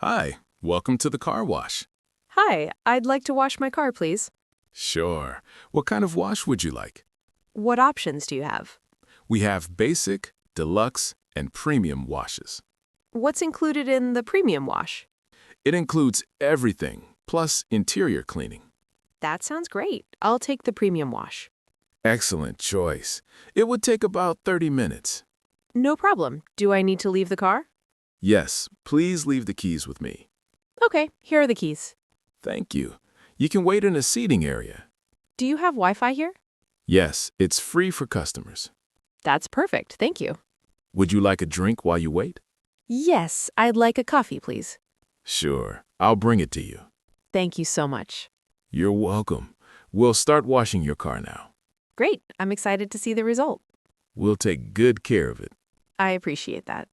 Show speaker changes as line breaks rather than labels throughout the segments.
Hi, welcome to the car wash.
Hi, I'd like to wash my car, please.
Sure. What kind of wash would you like?
What options do you have?
We have basic, deluxe, and premium washes.
What's included in the premium wash?
It includes everything, plus interior cleaning.
That sounds great. I'll take the premium wash.
Excellent choice. It would take about 30 minutes.
No problem. Do I need to leave the car?
Yes, please leave the keys with me.
Okay, here are the keys.
Thank you. You can wait in a seating area.
Do you have Wi-Fi here?
Yes, it's free for customers.
That's perfect, thank you.
Would you like a drink while you wait?
Yes, I'd like a coffee, please.
Sure, I'll bring it to you.
Thank you so much.
You're welcome. We'll start washing your car now.
Great, I'm excited to see the result.
We'll take good care of it.
I appreciate that.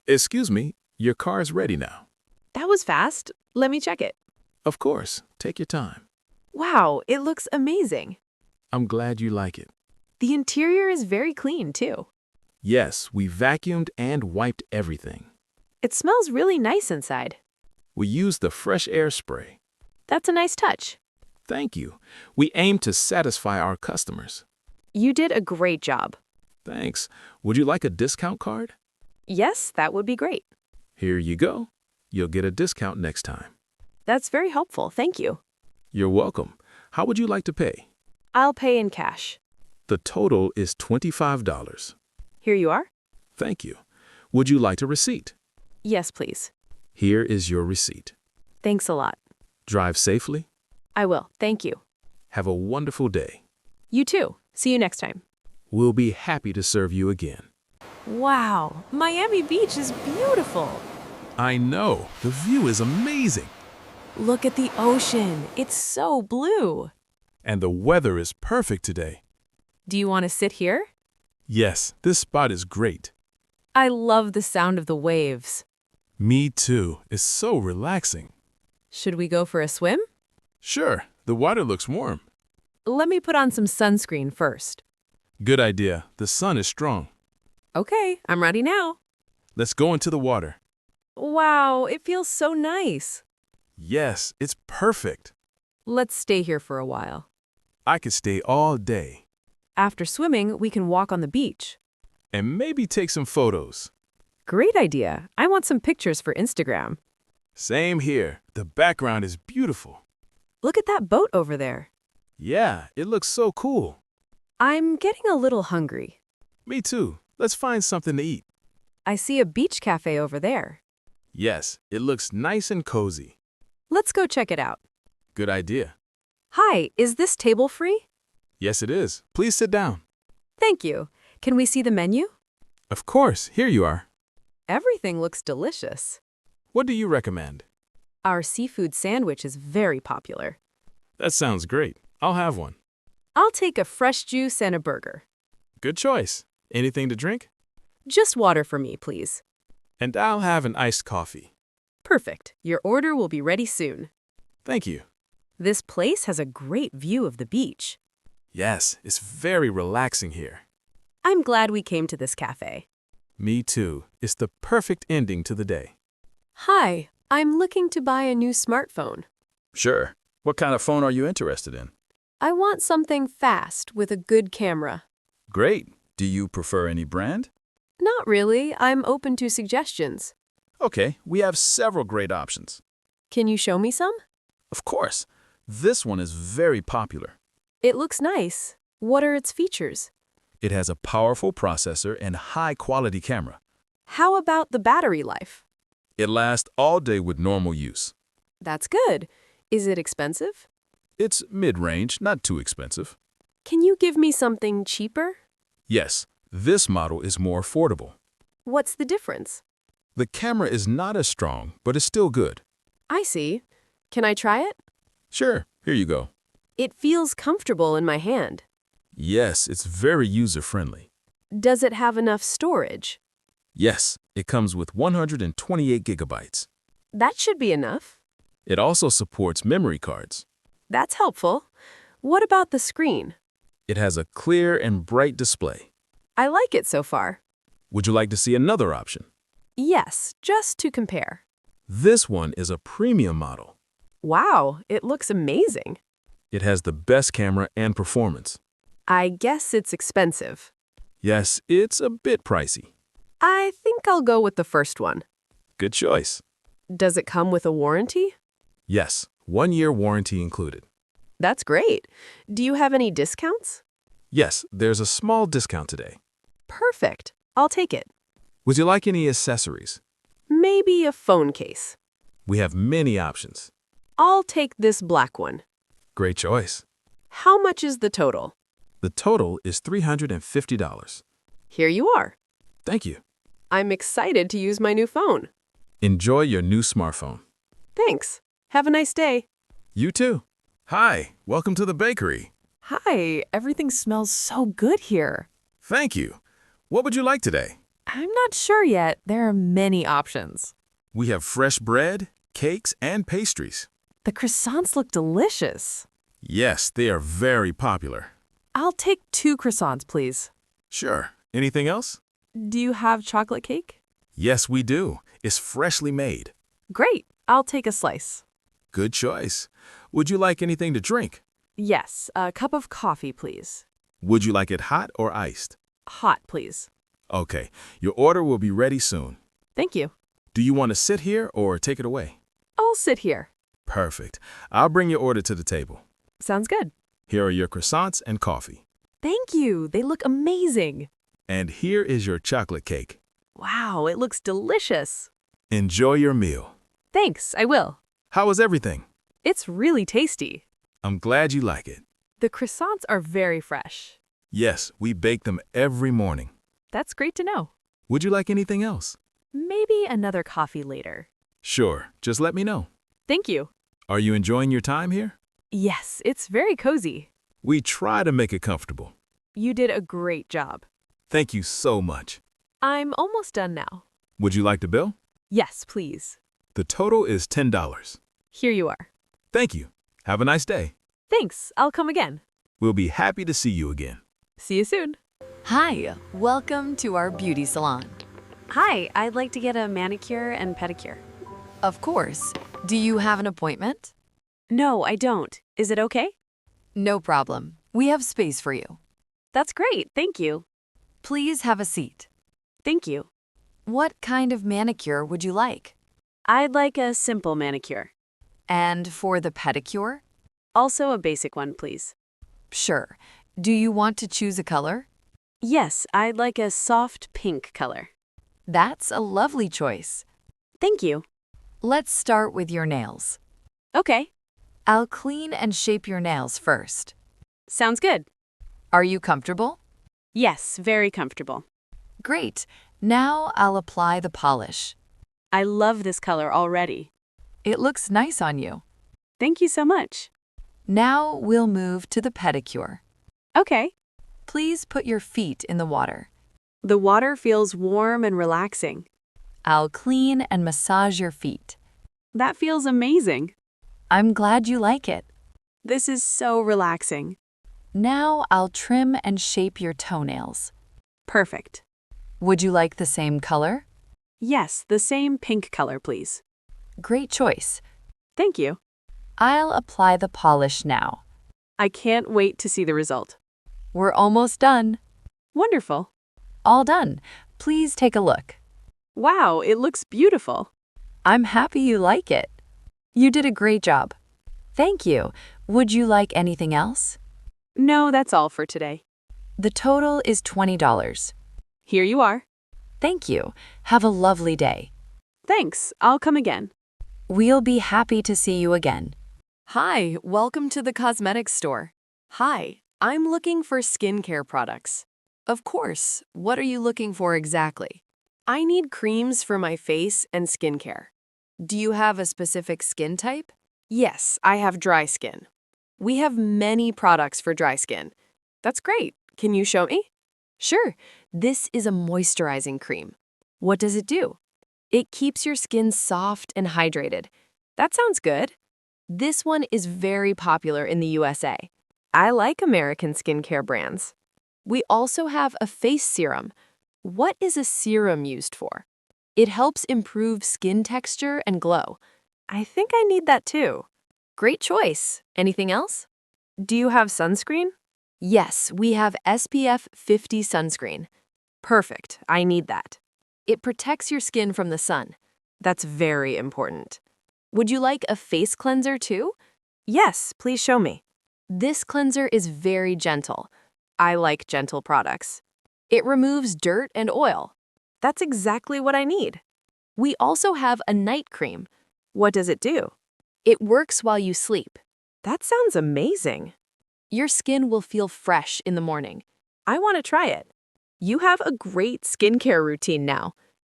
Excuse me, your car's ready now.
That was fast. Let me check it.
Of course, take your time.
Wow, it looks amazing.
I'm glad you like it.
The interior is very clean, too.
Yes, we vacuumed and wiped everything.
It smells really nice inside.
We used the fresh air spray.
That's a nice touch.
Thank you. We aim to satisfy our customers.
You did a great job.
Thanks. Would you like a discount card?
Yes, that would be great.
Here you go. You'll get a discount next time.
That's very helpful, thank you.
You're welcome. How would you like to pay?
I'll pay in cash.
The total is $25.
Here you are?
Thank you. Would you like a receipt?
Yes, please.
Here is your receipt.
Thanks a lot.
Drive safely.
I will, thank you.
Have a wonderful day.
You too. See you next time.
We'll be happy to serve you again.
Wow, Miami Beach is beautiful.
I know. The view is amazing.
Look at the ocean. It's so blue.
And the weather is perfect today.
Do you want to sit here?
Yes, this spot is great.
I love the sound of the waves.
Me too. It's so relaxing.
Should we go for a swim?
Sure, the water looks warm.
Let me put on some sunscreen first.
Good idea. The sun is strong.
Okay, I'm ready now.
Let's go into the water.
Wow, it feels so nice.
Yes, it's perfect.
Let's stay here for a while.
I could stay all day.
After swimming, we can walk on the beach.
And maybe take some photos.
Great idea. I want some pictures for Instagram.
Same here. The background is beautiful.
Look at that boat over there.
Yeah, it looks so cool.
I'm getting a little hungry.
Me too. Let's find something to eat.
I see a beach cafe over there.
Yes, it looks nice and cozy.
Let's go check it out.
Good idea.
Hi, is this table free?
Yes, it is. Please sit down.
Thank you. Can we see the menu?
Of course, here you are.
Everything looks delicious.
What do you recommend?
Our seafood sandwich is very popular.
That sounds great. I'll have one.
I'll take a fresh juice and a burger.
Good choice. Anything to drink?
Just water for me, please.
And I'll have an iced coffee.
Perfect. Your order will be ready soon.
Thank you.
This place has a great view of the beach.
Yes, it's very relaxing here.
I'm glad we came to this cafe.
Me too. It's the perfect ending to the day.
Hi, I'm looking to buy a new smartphone.
Sure. What kind of phone are you interested in?
I want something fast with a good camera.
Great. Do you prefer any brand?
Not really. I'm open to suggestions.
Okay, we have several great options.
Can you show me some?
Of course. This one is very popular.
It looks nice. What are its features?
It has a powerful processor and high-quality camera.
How about the battery life?
It lasts all day with normal use.
That's good. Is it expensive?
It's mid-range, not too expensive.
Can you give me something cheaper?
Yes, this model is more affordable.
What's the difference?
The camera is not as strong, but it's still good.
I see. Can I try it?
Sure, here you go.
It feels comfortable in my hand.
Yes, it's very user-friendly.
Does it have enough storage?
Yes, it comes with 128 gigabytes.
That should be enough.
It also supports memory cards.
That's helpful. What about the screen?
It has a clear and bright display.
I like it so far.
Would you like to see another option?
Yes, just to compare.
This one is a premium model.
Wow, it looks amazing.
It has the best camera and performance.
I guess it's expensive.
Yes, it's a bit pricey.
I think I'll go with the first one.
Good choice.
Does it come with a warranty?
Yes, 1-year warranty included.
That's great. Do you have any discounts?
Yes, there's a small discount today.
Perfect. I'll take it.
Would you like any accessories?
Maybe a phone case.
We have many options.
I'll take this black one.
Great choice.
How much is the total?
The total is $350.
Here you are.
Thank you.
I'm excited to use my new phone.
Enjoy your new smartphone.
Thanks. Have a nice day.
You too.
Hi, welcome to the bakery.
Hi, everything smells so good here.
Thank you. What would you like today?
I'm not sure yet. There are many options.
We have fresh bread, cakes, and pastries.
The croissants look delicious.
Yes, they are very popular.
I'll take 2 croissants, please.
Sure. Anything else?
Do you have chocolate cake?
Yes, we do. It's freshly made.
Great. I'll take a slice.
Good choice. Would you like anything to drink?
Yes, a cup of coffee, please.
Would you like it hot or iced?
Hot, please.
Okay, your order will be ready soon.
Thank you.
Do you want to sit here or take it away?
I'll sit here.
Perfect. I'll bring your order to the table.
Sounds good.
Here are your croissants and coffee.
Thank you. They look amazing.
And here is your chocolate cake.
Wow, it looks delicious.
Enjoy your meal.
Thanks, I will.
How was everything?
It's really tasty.
I'm glad you like it.
The croissants are very fresh.
Yes, we bake them every morning.
That's great to know.
Would you like anything else?
Maybe another coffee later.
Sure, just let me know.
Thank you.
Are you enjoying your time here?
Yes, it's very cozy.
We try to make it comfortable.
You did a great job.
Thank you so much.
I'm almost done now.
Would you like the bill?
Yes, please.
The total is $10.
Here you are.
Thank you. Have a nice day.
Thanks. I'll come again.
We'll be happy to see you again.
See you soon.
Hi, welcome to our beauty salon.
Hi, I'd like to get a manicure and pedicure.
Of course. Do you have an appointment?
No, I don't. Is it okay?
No problem. We have space for you.
That's great, thank you.
Please have a seat.
Thank you.
What kind of manicure would you like?
I'd like a simple manicure.
And for the pedicure?
Also a basic one, please.
Sure. Do you want to choose a color?
Yes, I'd like a soft pink color.
That's a lovely choice.
Thank you.
Let's start with your nails.
Okay,
I'll clean and shape your nails first.
sounds good.
Are you comfortable?
Yes, very comfortable.
Great. Now I'll apply the polish.
I love this color already.
It looks nice on you.
Thank you so much.
Now we'll move to the pedicure.
Okay.
Please put your feet in the water.
The water feels warm and relaxing.
I'll clean and massage your feet.
That feels amazing.
I'm glad you like it.
This is so relaxing.
Now I'll trim and shape your toenails.
Perfect.
Would you like the same color?
Yes, the same pink color, please.
Great choice.
Thank you.
I'll apply the polish now.
I can't wait to see the result.
We're almost done.
Wonderful.
All done. Please take a look.
Wow, it looks beautiful.
I'm happy you like it. You did a great job. Thank you. Would you like anything else?
No, that's all for today.
The total is $20.
Here you are.
Thank you. Have a lovely day.
Thanks. I'll come again.
We'll be happy to see you again.
Hi, welcome to the cosmetics store. Hi, I'm looking for skincare products. Of course, what are you looking for exactly? I need creams for my face and skincare. Do you have a specific skin type? Yes, I have dry skin. We have many products for dry skin. That's great. Can you show me? Sure. This is a moisturizing cream. What does it do? It keeps your skin soft and hydrated. That sounds good. This one is very popular in the USA. I like American skincare brands. We also have a face serum. What is a serum used for? It helps improve skin texture and glow.
I think I need that too.
Great choice. Anything else?
Do you have sunscreen?
Yes, we have SPF 50 sunscreen.
Perfect. I need that.
It protects your skin from the sun.
That's very important.
Would you like a face cleanser too?
Yes, please show me.
This cleanser is very gentle.
I like gentle products.
It removes dirt and oil.
That's exactly what I need.
We also have a night cream.
What does it do?
It works while you sleep.
That sounds amazing.
Your skin will feel fresh in the morning.
I want to try it. You have a great skincare routine now.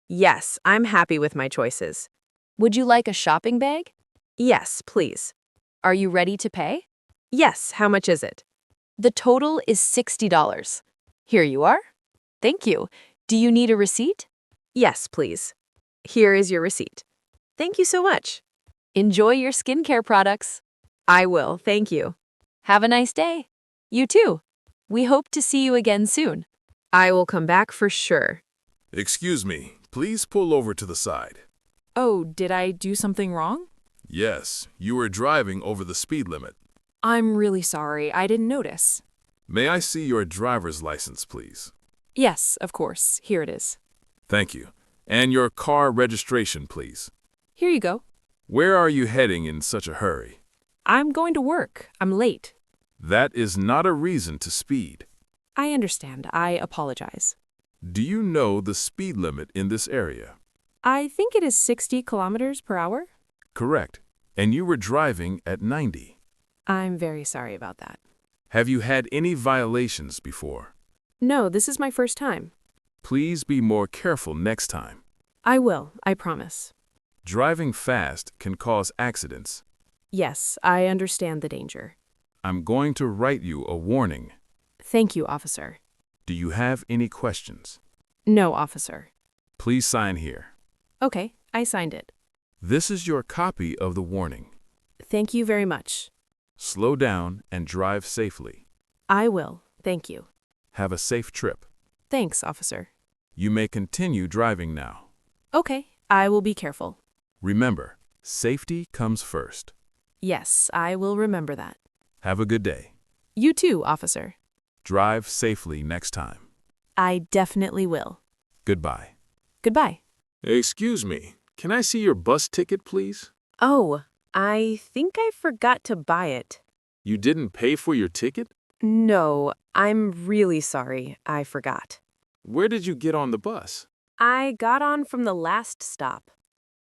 Yes, I'm happy with my choices.
Would you like a shopping bag?
Yes, please.
Are you ready to pay?
Yes, how much is it?
The total is $60. Here you are. Thank you. Do you need a receipt?
Yes, please. Here is your receipt. Thank you so much.
Enjoy your skincare products.
I will, thank you.
Have a nice day. You too. We hope to see you again soon.
I will come back for sure.
Excuse me, please pull over to the side.
Oh, did I do something wrong?
Yes, you were driving over the speed limit.
I'm really sorry, I didn't notice.
May I see your driver's license, please?
Yes, of course, here it is.
Thank you. And your car registration, please.
Here you go.
Where are you heading in such a hurry?
I'm going to work. I'm late.
That is not a reason to speed.
I understand. I apologize.
Do you know the speed limit in this area?
I think it is 60 kilometers per hour.
Correct. And you were driving at 90.
I'm very sorry about that.
Have you had any violations before?
No, this is my first time.
Please be more careful next time.
I will, I promise.
Driving fast can cause accidents.
Yes, I understand the danger.
I'm going to write you a warning.
Thank you, officer.
Do you have any questions?
No, officer.
Please sign here.
Okay, I signed it.
This is your copy of the warning.
Thank you very much.
Slow down and drive safely.
I will, thank you.
Have a safe trip.
Thanks, officer.
You may continue driving now.
Okay, I will be careful.
Remember, safety comes first.
Yes, I will remember that.
Have a good day.
You too, officer.
Drive safely next time.
I definitely will.
Goodbye.
Goodbye.
Excuse me, can I see your bus ticket, please?
Oh, I think I forgot to buy it.
You didn't pay for your ticket?
No, I'm really sorry. I forgot.
Where did you get on the bus?
I got on from the last stop.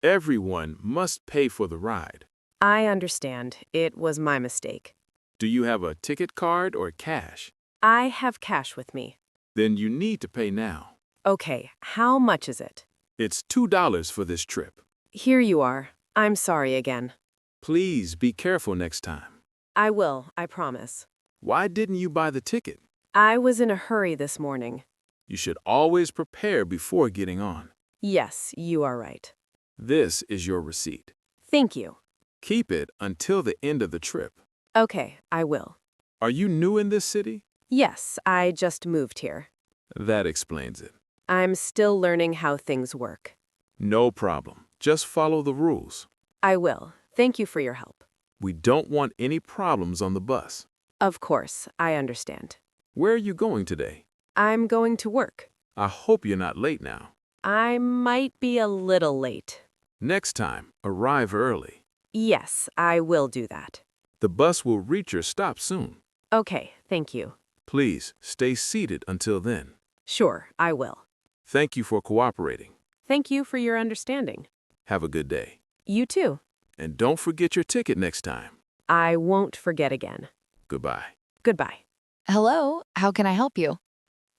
Everyone must pay for the ride.
I understand. It was my mistake.
Do you have a ticket card or cash?
I have cash with me.
Then you need to pay now.
Okay, how much is it?
It's $2 for this trip.
Here you are. I'm sorry again.
Please be careful next time.
I will, I promise.
Why didn't you buy the ticket?
I was in a hurry this morning.
You should always prepare before getting on.
Yes, you are right.
This is your receipt.
Thank you.
Keep it until the end of the trip.
Okay, I will.
Are you new in this city?
Yes, I just moved here.
That explains it.
I'm still learning how things work.
No problem. Just follow the rules.
I will. Thank you for your help.
We don't want any problems on the bus.
Of course, I understand.
Where are you going today?
I'm going to work.
I hope you're not late now.
I might be a little late.
Next time, arrive early.
Yes, I will do that.
The bus will reach your stop soon.
Okay, thank you.
Please stay seated until then.
Sure, I will.
Thank you for cooperating.
Thank you for your understanding.
Have a good day.
You too.
And don't forget your ticket next time.
I won't forget again.
Goodbye.
Goodbye.
Hello, how can I help you?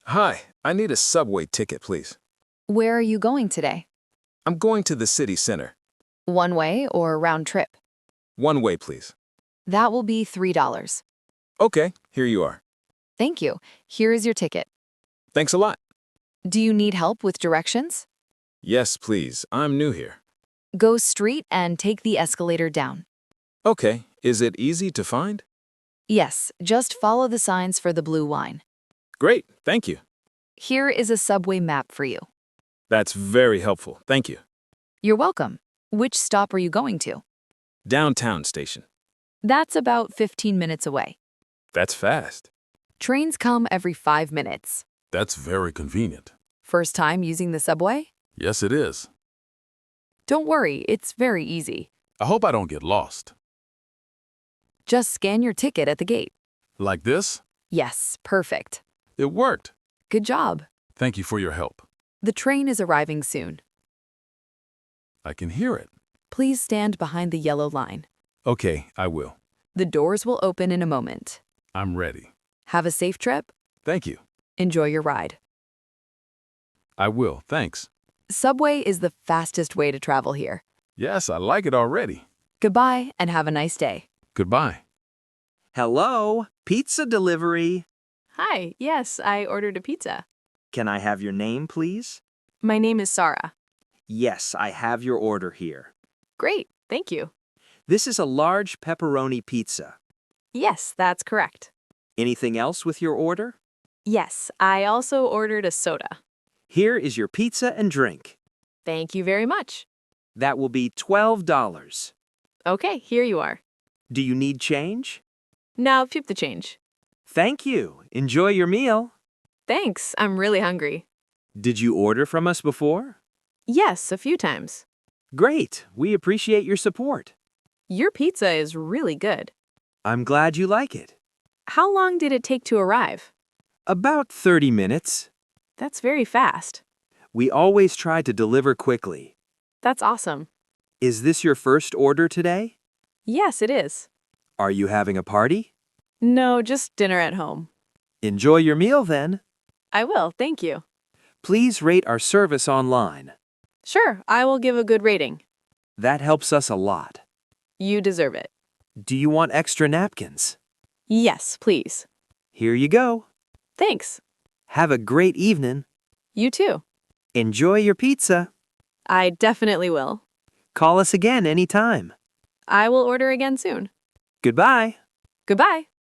Hi, I need a subway ticket, please.
Where are you going today?
I'm going to the city center.
One way or round trip?
One way, please.
That will be $3.
Okay, here you are.
Thank you. Here is your ticket.
Thanks a lot.
Do you need help with directions?
Yes, please. I'm new here.
Go straight and take the escalator down.
Okay, is it easy to find?
Yes, just follow the signs for the blue line.
Great, thank you.
Here is a subway map for you.
That's very helpful. Thank you.
You're welcome. Which stop are you going to?
Downtown station.
That's about 15 minutes away.
That's fast.
Trains come every 5 minutes.
That's very convenient.
First time using the subway?
Yes, it is.
Don't worry, it's very easy.
I hope I don't get lost.
Just scan your ticket at the gate.
Like this?
Yes, perfect.
It worked.
Good job.
Thank you for your help.
The train is arriving soon.
I can hear it.
Please stand behind the yellow line.
Okay, I will.
The doors will open in a moment.
I'm ready.
Have a safe trip.
Thank you.
Enjoy your ride.
I will, thanks.
Subway is the fastest way to travel here.
Yes, I like it already.
Goodbye and have a nice day.
Goodbye.
Hello, pizza delivery.
Hi, yes, I ordered a pizza.
Can I have your name, please?
My name is Sarah.
Yes, I have your order here.
Great, thank you.
This is a large pepperoni pizza.
Yes, that's correct.
Anything else with your order?
Yes, I also ordered a soda.
Here is your pizza and drink.
Thank you very much.
That will be $12.
Okay, here you are.
Do you need change?
Now keep the change.
Thank you. Enjoy your meal.
Thanks, I'm really hungry.
Did you order from us before?
Yes, a few times.
Great. We appreciate your support.
Your pizza is really good.
I'm glad you like it.
How long did it take to arrive?
About 30 minutes.
That's very fast.
We always try to deliver quickly.
That's awesome.
Is this your first order today?
Yes, it is.
Are you having a party?
No, just dinner at home.
Enjoy your meal then.
I will, thank you.
Please rate our service online.
Sure, I will give a good rating.
That helps us a lot.
You deserve it.
Do you want extra napkins?
Yes, please.
Here you go.
Thanks.
Have a great evening.
You too.
Enjoy your pizza.
I definitely will.
Call us again anytime.
I will order again soon.
Goodbye.
Goodbye.